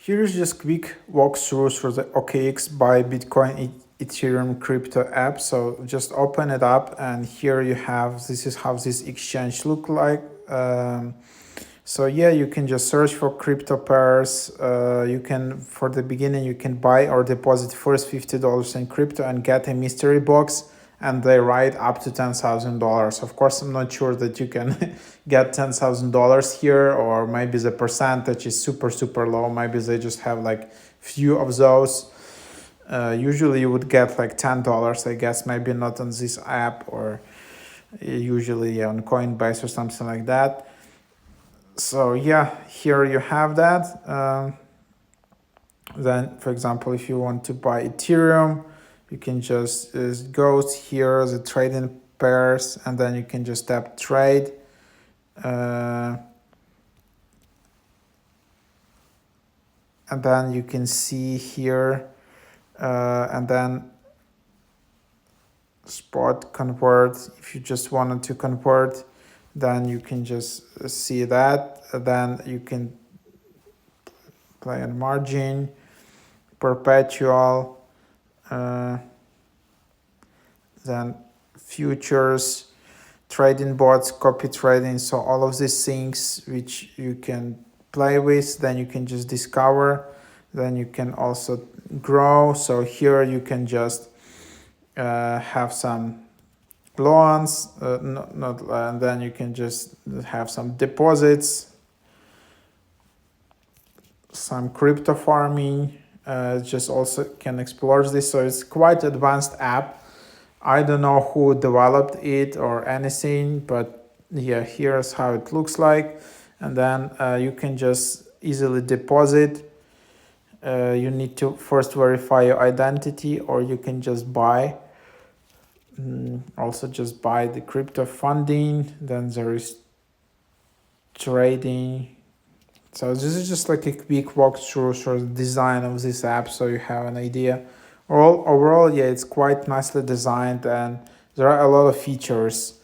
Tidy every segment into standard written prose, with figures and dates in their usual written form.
Here's just quick walkthrough for the OKX by Bitcoin Ethereum crypto app. So just open it up, and here you have, this is how this exchange look like. So yeah, you can just search for crypto pairs. You can, for the beginning, you can buy or deposit first $50 in crypto and get a mystery box, and they write up to $10,000. Of course, I'm not sure that you can get $10,000 here, or maybe the percentage is super low. Maybe they just have like few of those. Usually you would get like $10, I guess, maybe not on this app, or usually on Coinbase or something like that. So yeah, here you have that. Then, for example, if you want to buy Ethereum, you can just go here, the trading pairs, and then you can just tap trade. And then you can see here, and then spot convert. If you just wanted to convert, then you can just see that. Then you can play on margin, perpetual, then futures, trading bots, copy trading. So all of these things which you can play with, then you can just discover, then you can also grow. So here you can just have some loans, and then you can just have some deposits, some crypto farming. Just also can explore this. So it's quite advanced app. I don't know who developed it or anything, but yeah, here's how it looks like. And then you can just easily deposit. You need to first verify your identity, or you can just buy. Also just buy the crypto funding. Then there is trading. So this is just like a quick walkthrough for the design of this app, so you have an idea. Overall, yeah, it's quite nicely designed, and there are a lot of features.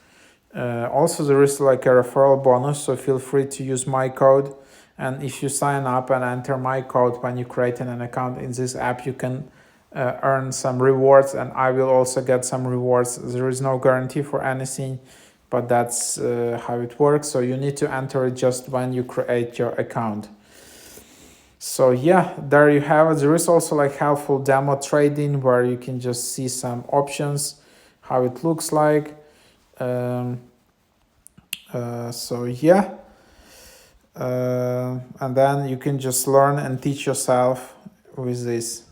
Also, there is like a referral bonus, so feel free to use my code. And if you sign up and enter my code when you create an account in this app, you can earn some rewards, and I will also get some rewards. There is no guarantee for anything, but that's how it works. So you need to enter it just when you create your account. So yeah, there you have it. There is also like helpful demo trading where you can just see some options, how it looks like. So yeah, and then you can just learn and teach yourself with this.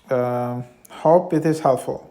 Hope it is helpful.